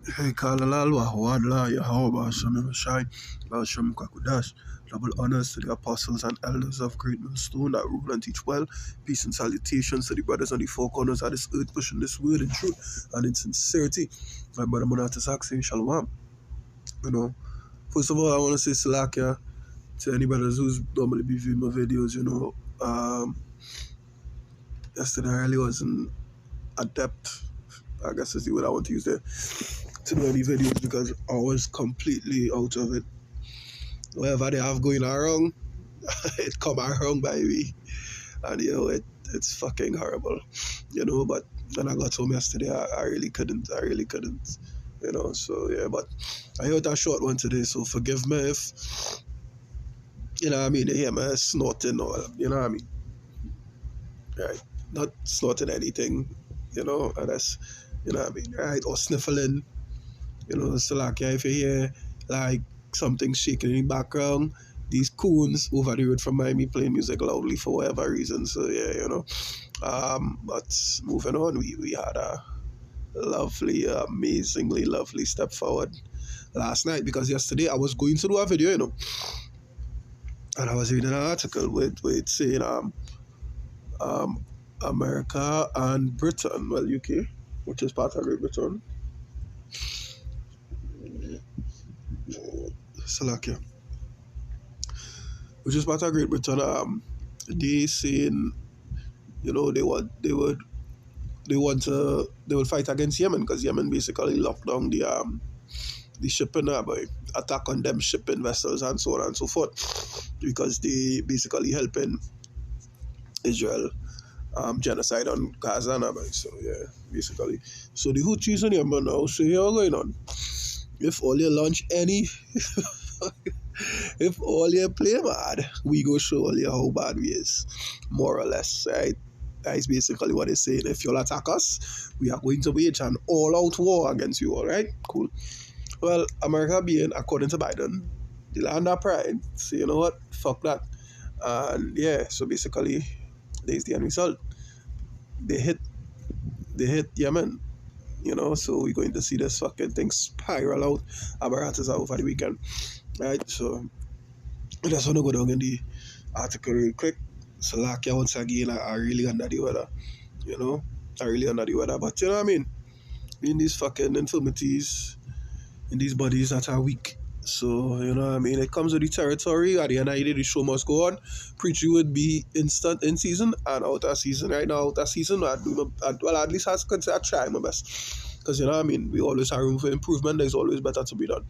Hey, Kalalal, Wadla, Yahweh, Shem Shai, Shem Kakudash. Double honors to the apostles and elders of Great Millstone that rule and teach well. Peace and salutations to the brothers on the four corners of this earth, pushing this word in truth and in sincerity. My brother Monatas saying Shalom. You know, first of all, I want to say Salakia to anybody who's normally be viewing my videos. Yesterday I really wasn't adept, I guess is the word I want to use there, to do any videos because I was completely out of it. Whatever they have going wrong, it come wrong by me. And it's fucking horrible. But when I got home yesterday, I really couldn't. So yeah, but I heard a short one today, so forgive me if they hear me snorting or right? Not snorting anything, and that's right, or sniffling. So like if you hear like something shaking in the background, these coons over the road from Miami playing music loudly for whatever reason. So yeah. But moving on, we had a lovely, amazingly lovely step forward last night because yesterday I was going to do a video, and I was reading an article with saying America and Britain, well UK, which is part of Great Britain. Salakia. Which is part of Great Britain, they saying, they will fight against Yemen because Yemen basically locked down the shipping, by attack on them shipping vessels and so on and so forth because they basically helping Israel genocide on Gaza now, so yeah, basically. So the Houthis in Yemen now, so here going on. If all you launch any if all you play mad, we go show all you how bad we is, more or less, right? That is basically what they're saying. If you'll attack us, we are going to wage an all-out war against you, all right? Cool. Well, America being, according to Biden, the land of pride, so you know what? Fuck that. And yeah, so basically, there's the end result. They hit Yemen, so we're going to see this fucking thing spiral out. Emirates are over the weekend, right? So I just want to go down in the article real quick. So like once again, I really under the weather, I really under the weather. But you know what I mean? In these fucking infirmities, in these bodies that are weak. So, it comes with the territory. At the end of the day, the show must go on. Preachy would be instant in season and out of season. Right now, out of season, at least I can say I try my best. Because, we always have room for improvement. There's always better to be done.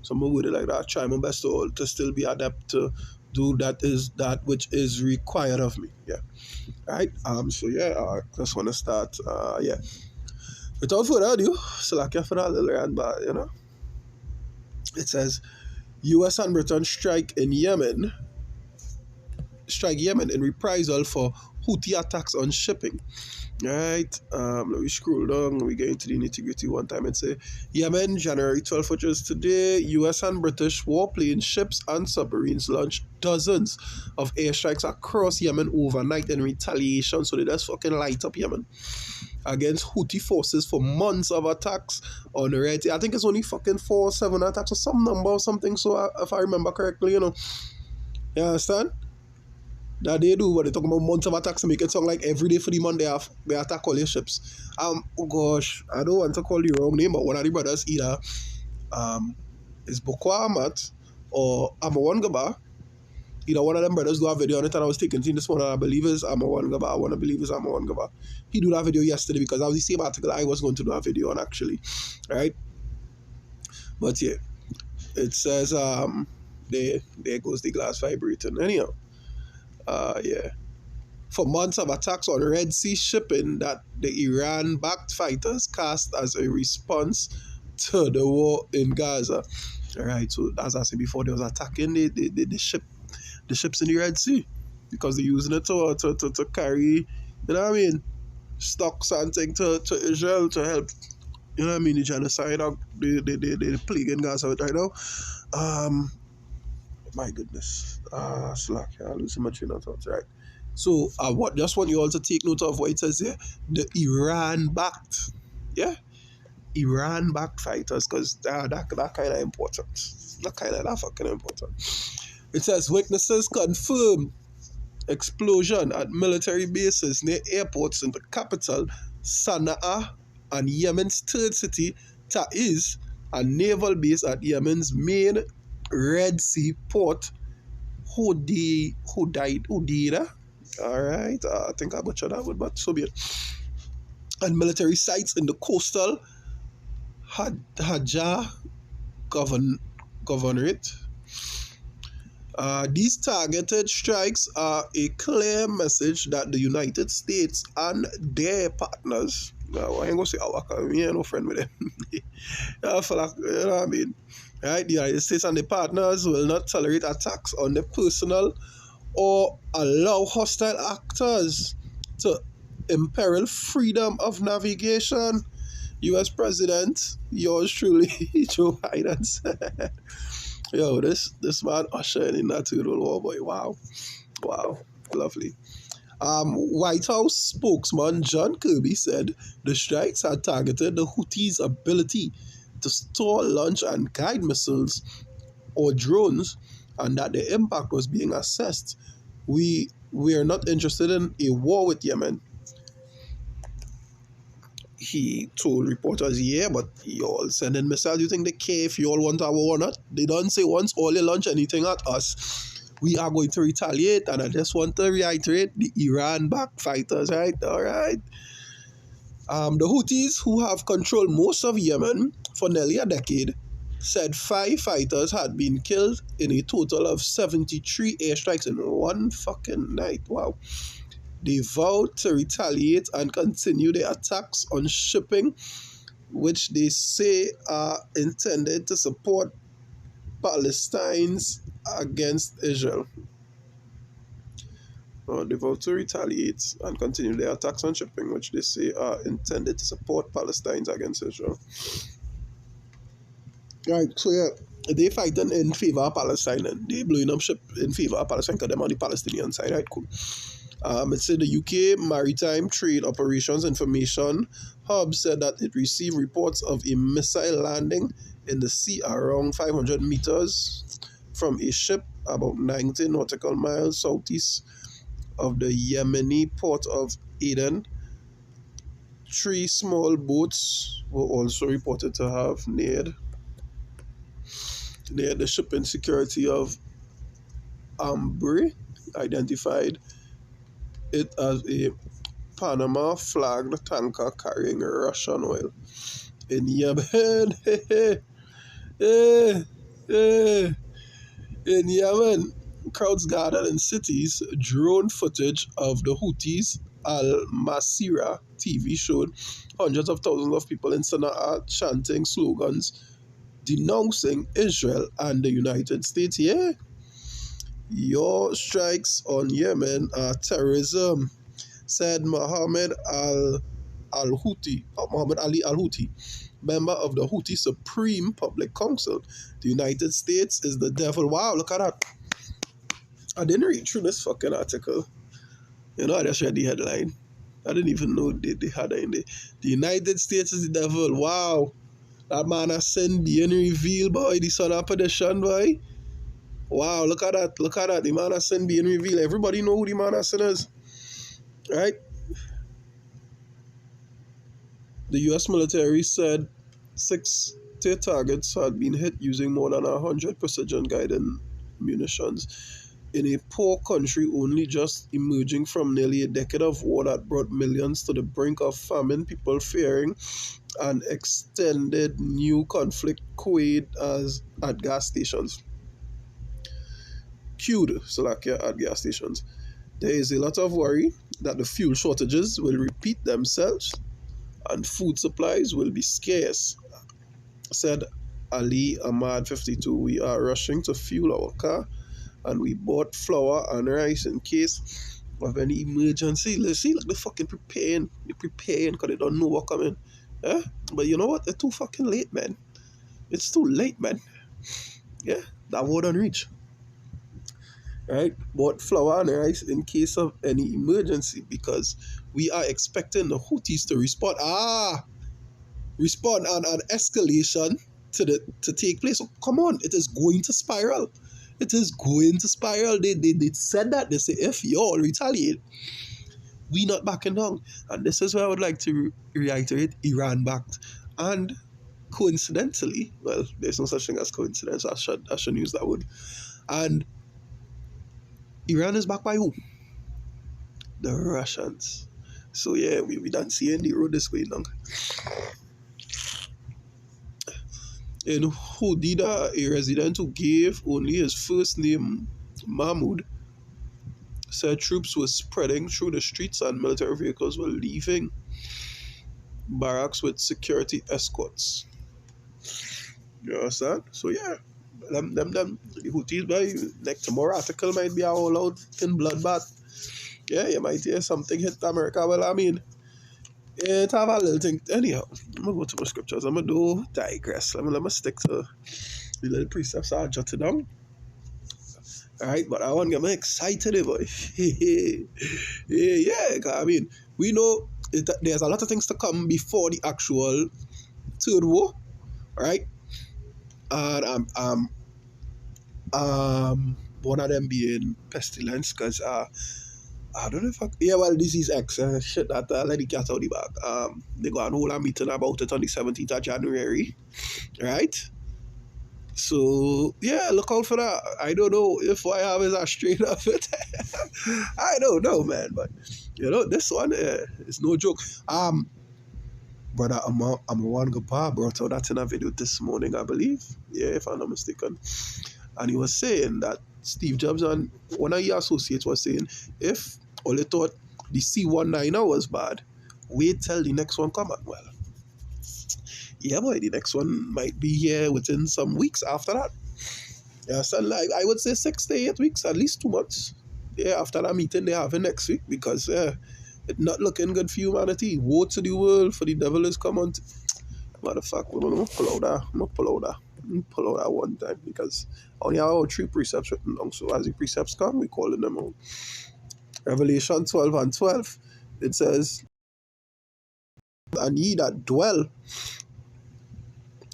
So I'm with it like that. I try my best to still be adept to do that which is required of me. Yeah. Right? So, yeah, I just want to start. Yeah. Without further ado, so like for that little rant, but, it says, U.S. and Britain strike Yemen in reprisal for Houthi attacks on shipping. Right? Let me scroll down. We get into the nitty-gritty one time and say, Yemen, January 12th, which is today, U.S. and British warplane ships and submarines launched dozens of airstrikes across Yemen overnight in retaliation. So they just fucking light up Yemen against Houthi forces for months of attacks on the Red Sea. I think it's only fucking 4 or 7 attacks or some number or something. So if I remember correctly, you understand? That they do, but they talk about months of attacks and make it sound like every day for the month they attack all your ships. Oh gosh, I don't want to call the wrong name, but one of the brothers either is Boko Amat or Amawan Gaba. Either one of them brothers do a video on it, and I was taking this one, and I believe it's Amawan Gaba. I want to believe it's Amawan Gaba. He did that video yesterday because that was the same article I was going to do a video on actually, right? But yeah, it says there goes the glass vibrating. Anyhow, yeah. For months of attacks on Red Sea shipping that the Iran-backed fighters cast as a response to the war in Gaza. All right, so as I said before, they was attacking the ships in the Red Sea because they're using it to carry, stocks and things to Israel to help, the genocide of the plague in Gaza right now. My goodness, slack, I lose so much in that thoughts, right? So just want you all to take note of what it says here. The Iran-backed, yeah? Iran-backed fighters, because that kind of important. That fucking important. It says witnesses confirm explosion at military bases near airports in the capital, Sana'a, and Yemen's third city, Taiz, a naval base at Yemen's main Red Sea port, Hodeida. All right, I think I butchered that word, but so be it. And military sites in the coastal Hajjah governorate. These targeted strikes are a clear message that the United States and their partners, now I ain't gonna say our, we ain't no friend with them. I feel like, you know what I mean? Right? The United States and their partners will not tolerate attacks on their personnel or allow hostile actors to imperil freedom of navigation. US President, yours truly, Joe Biden said. Yo, this man ushering in that total war, boy. Wow. Wow. Lovely. White House spokesman John Kirby said the strikes had targeted the Houthis' ability to store, launch, and guide missiles or drones, and that the impact was being assessed. We are not interested in a war with Yemen, he told reporters. Yeah, but y'all sending missiles. You think they care if y'all want our war or not? They don't say once all they launch anything at us, we are going to retaliate. And I just want to reiterate the Iran-backed fighters, right? All right. The Houthis, who have controlled most of Yemen for nearly a decade, said 5 fighters had been killed in a total of 73 airstrikes in one fucking night. Wow. They vowed to retaliate and continue their attacks on shipping, which they say are intended to support Palestinians against Israel. They vowed to retaliate and continue their attacks on shipping, which they say are intended to support Palestinians against Israel. Right, so yeah, they fighting in favor of Palestine and they blowing up ship in favor of Palestine because they're on the Palestinian side, right? Cool. It said the UK Maritime Trade Operations Information Hub said that it received reports of a missile landing in the sea around 500 meters from a ship about 90 nautical miles southeast of the Yemeni port of Aden. 3 small boats were also reported to have neared the shipping security of Ambre, identified it as a Panama flagged tanker carrying Russian oil in Yemen. In Yemen, crowds gathered in cities. Drone footage of the Houthis Al Masira TV showed hundreds of thousands of people in Sana'a chanting slogans denouncing Israel and the United States. Yeah, your strikes on Yemen are terrorism, said Mohammed Ali Al Houthi, member of the Houthi Supreme Public Council. The United States is the devil. Wow, look at that. I didn't read through this fucking article. You know, I just read the headline. I didn't even know they had it in there. The United States is the devil. Wow. That man has sinned being revealed, boy. The son of perdition, boy. Wow, look at that. Look at that. The man has sin being revealed. Everybody know who the man has sin is. Right? The US military said 6 their targets had been hit using more than 100 precision guided munitions. In a poor country only just emerging from nearly a decade of war that brought millions to the brink of famine, people fearing an extended new conflict queued at gas stations. At gas stations. There is a lot of worry that the fuel shortages will repeat themselves and food supplies will be scarce, said Ali Ahmad 52. We are rushing to fuel our car and we bought flour and rice in case of any emergency. Let's see, like they're fucking preparing. They're preparing because they don't know what coming. Yeah? But you know what? It's too fucking late, man. It's too late, man. Yeah? That war don't reach. Right? Bought flour and rice in case of any emergency because we are expecting the Houthis to respond. respond and an escalation to take place. So come on, it is going to spiral. It is going to spiral. They said that. They say if you all retaliate, we not backing down. And this is where I would like to reiterate: Iran backed. And coincidentally, well, there's no such thing as coincidence. I should use that word. And Iran is backed by who? The Russians. So yeah, we don't see any road this way now. And who did a resident who gave only his first name, Mahmoud, said troops were spreading through the streets and military vehicles were leaving barracks with security escorts. You understand? So yeah, the Houthis by like tomorrow article might be all out in bloodbath. Yeah, you might hear something hit America. Well, I mean, it have a little thing. Anyhow, I'm gonna go to my scriptures. I'm gonna do digress. Let me stick to the little precepts I jotted down. Alright, but I want to get me excited, boy. Yeah, 'cause I mean, we know there's a lot of things to come before the actual third war, right? And one of them being pestilence, because I don't know if disease X, shit that let the cat out the bag. They got a whole meeting about it on the 17th of January, right? So yeah, look out for that. I don't know if what I have is a straight of it. I don't know, man, but this one is no joke. Brother Amawan Gapa brought out that in a video this morning, I believe. Yeah, if I'm not mistaken. And he was saying that Steve Jobs and one of your associates was saying, if only thought the C19 was bad, wait till the next one come up. Well, yeah, boy, the next one might be here within some weeks after that. Yeah, so like I would say 6 to 8 weeks, at least 2 months. Yeah, after that meeting they have next week, because it's not looking good for humanity. Woe to the world, for the devil is come on. Motherfucker, I'm gonna pull out that. I'm gonna pull out that one time, because I only have 3 precepts written down. So as the precepts come, we calling them out. Revelation 12 and 12. It says, and ye that dwell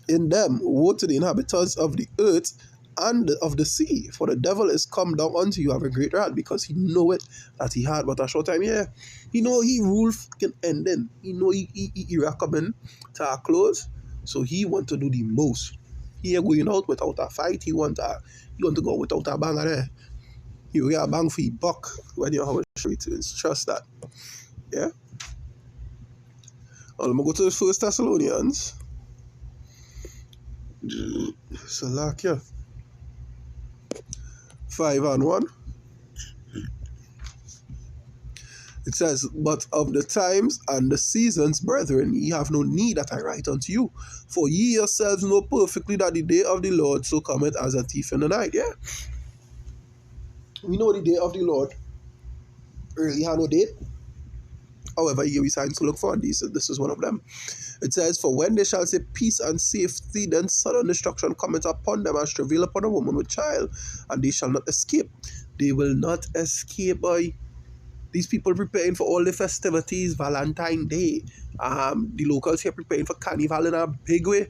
in them, woe to the inhabitants of the earth and of the sea, for the devil is come down unto you, have a great wrath, because he know it that he had but a short time here. He know he rule fucking ending. He know he coming to a close, so he want to do the most. He ain't going out without a fight. He want to go without a bang there. He will get a bang for your buck when you have a returns. Trust that. Yeah. I'm gonna go to the First Thessalonians. Salakia 5 and 1. It says, but of the times and the seasons, brethren, ye have no need that I write unto you. For ye yourselves know perfectly that the day of the Lord so cometh as a thief in the night. Yeah. We know the day of the Lord really have no date. However, here we signs to look for, and this is one of them. It says, for when they shall say peace and safety, then sudden destruction cometh upon them as travail upon a woman with child, and they shall not escape. They will not escape, boy. These people preparing for all the festivities, Valentine's Day. The locals here preparing for Carnival in a big way.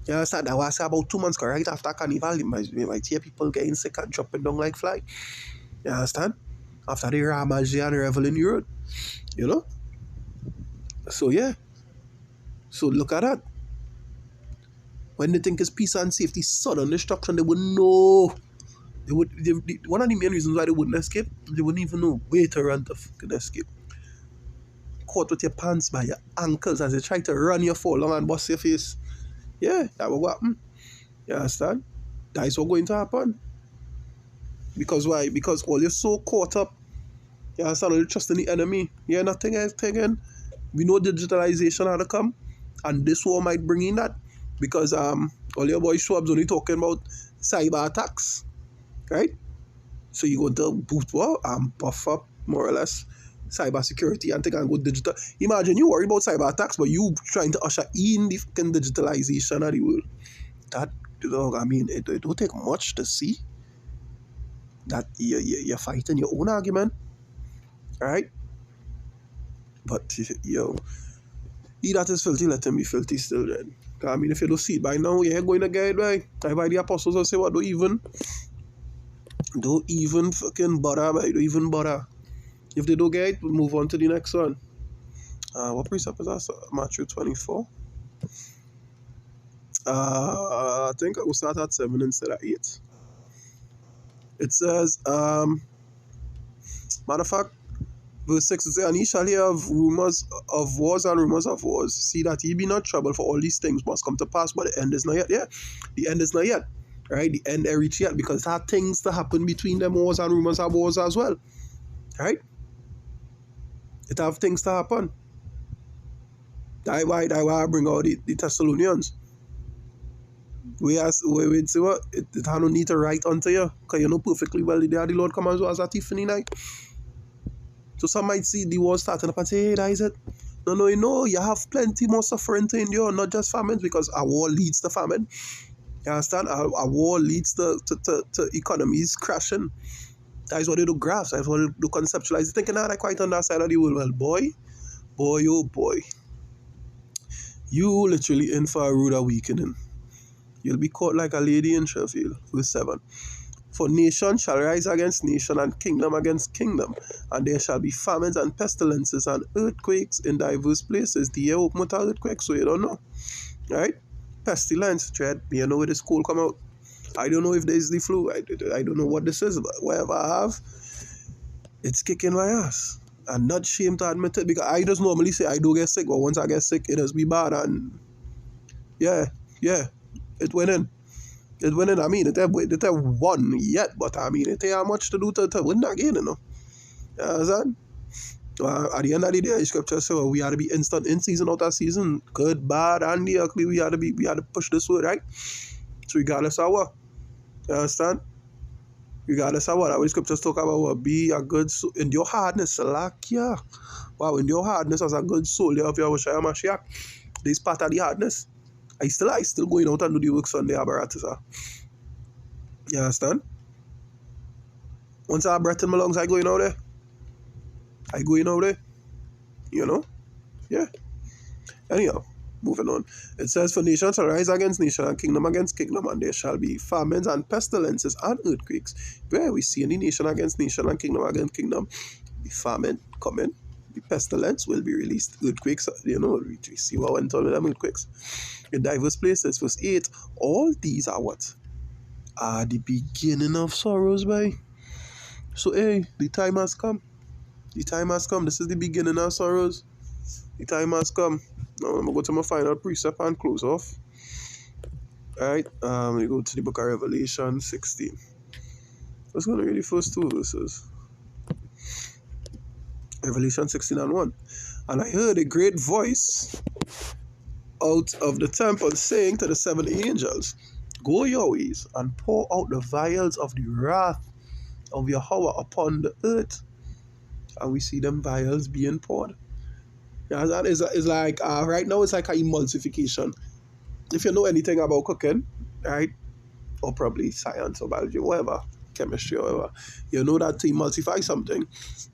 You understand? That was about 2 months right after Carnival. You might hear people getting sick and dropping down like fly. You understand? After the Ramage and Revel in Europe. You know? So yeah. So look at that. When they think it's peace and safety, sudden destruction, they wouldn't know. One of the main reasons why they wouldn't escape, they wouldn't even know where to run to fucking escape. Caught with your pants by your ankles as they try to run you for long and bust your face. Yeah, that will happen. You understand? That is what's going to happen. Because why? Because all you're so caught up. You understand? You're trusting the enemy. You're not thinking. We know digitalization had to come. And this war might bring in that. Because all your boys Schwab's only talking about cyber attacks. Right? So you go to boot war and buff up more or less cyber security and think and go digital. Imagine you worry about cyber attacks, but you trying to usher in the fucking digitalization of the world. That, I mean, it don't take much to see that you're fighting your own argument, right? But He that is filthy, let him be filthy still then. I mean, if you don't see it by now, you're going to get it by. I by the apostles will say what, don't even fucking bother, boy. Don't even bother. If they don't get it, we'll move on to the next one. What precept is that? Matthew 24. I think I will start at 7 instead of 8. It says, matter of fact, verse 6 it says, and ye shall hear of rumors of wars and rumors of wars. See that ye be not troubled, for all these things must come to pass, but the end is not yet. Yeah, the end is not yet. Right? The end ain't reached yet, because there are things to happen between them wars and rumors of wars as well. Right? It have things to happen. That's why I bring out the Thessalonians. We see what it had no need to write unto you, because you know perfectly well the day the Lord come as well as a thief in the night. So some might see the war starting up and say, hey, that is it. No, you have plenty more suffering to endure, not just famines, because a war leads to famine. You understand? A war leads to economies crashing. That is what they do graphs. That is what they do conceptualize. You're thinking, I quite on that side of the world. Well, boy, oh boy. You literally in for a rude awakening. You'll be caught like a lady in Sheffield. Verse 7. For nation shall rise against nation, and kingdom against kingdom, and there shall be famines and pestilences and earthquakes in diverse places. The year open with earthquakes, so you don't know. Right? Pestilence, dread. You know where this cold come out. I don't know if there's the flu. I don't know what this is, but whatever I have, it's kicking my ass. I'm not ashamed to admit it, because I just normally say I do get sick, but once I get sick, it does be bad, and yeah, it went in. It went in. I mean, it have won yet, but I mean, it ain't much to do to win that game, you know. You understand? At the end of the day, scripture says we had to be instant in season, out of season, good, bad, and the ugly. We had to push this word, right? So regardless of what, you understand? Regardless of what, our scriptures talk about what be a good soul. In your hardness, Salakia. Wow, in your hardness as a good soldier of your Mashiach, this part of the hardness. I still going out and do the works on the apparatus. You understand? Once I breath in my lungs, I going out there. You know? Yeah. Anyhow, moving on. It says, for nation shall rise against nation, and kingdom against kingdom, and there shall be famines and pestilences and earthquakes. Where we see any nation against nation and kingdom against kingdom, the famine coming, the pestilence will be released. Earthquakes, you know, we see what went on with them earthquakes. In diverse places, verse 8, all these are what? Are the beginning of sorrows, boy. So, hey, the time has come. The time has come. This is the beginning of sorrows. The time has come. Now, I'm going to go to my final precept and close off. Alright, we go to the book of Revelation 16. Let's go to read the first two verses. Revelation 16 and 1. And I heard a great voice out of the temple saying to the 7 angels, go your ways and pour out the vials of the wrath of Yahweh upon the earth. And we see them vials being poured. Yeah, that is like, right now it's like an emulsification. If you know anything about cooking, right, or probably science or biology, whatever, chemistry or whatever, you know that to emulsify something,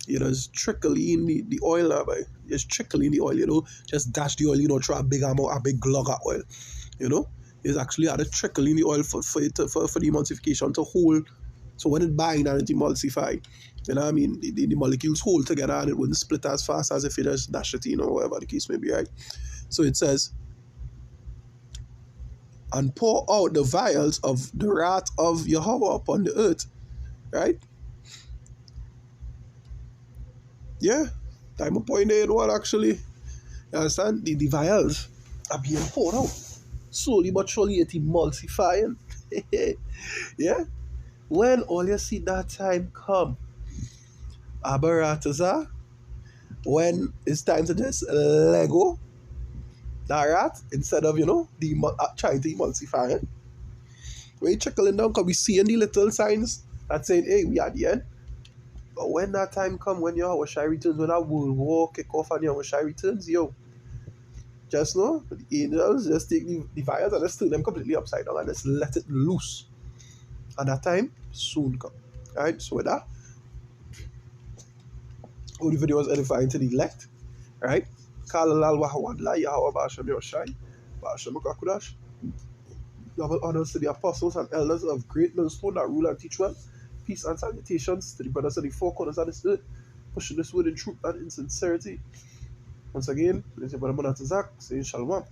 you just trickle in the oil, just trickle in the oil, just dash the oil, through a big amount, a big glug of oil, it's actually had a trickle in the oil for the emulsification to hold. So when it bind and it emulsify, I mean, the molecules hold together and it wouldn't split as fast as if you just dash it in or whatever the case may be, right? So it says, and pour out the vials of the wrath of Yahweh upon the earth, right? Yeah, I'm a point there in what actually, you understand? The vials are being poured out. Slowly but surely it emulsifying. Yeah? When all you see that time come, Abarataza, when it's time to just Lego that rat instead of, trying to emulsify it. When you trickling down, because we see any little signs that saying, hey, we are the end. But when that time come, when your Hawashai returns, when that World War kick off and your Hawashai returns, just know, the angels just take the vials and just turn them completely upside down and just let it loose. And that time soon come. Alright, so with that, all the video was edifying to the elect. Right? Kalalal Wahawadla, Yahweh Bashem Yoshai, Bashem Akakudash. Double honors to the apostles and elders of great millstone that rule and teach well. Peace and salutations to the brothers of the four corners of this earth, pushing this word in truth and in sincerity. Once again, this is your brother Monatazak saying Shalom.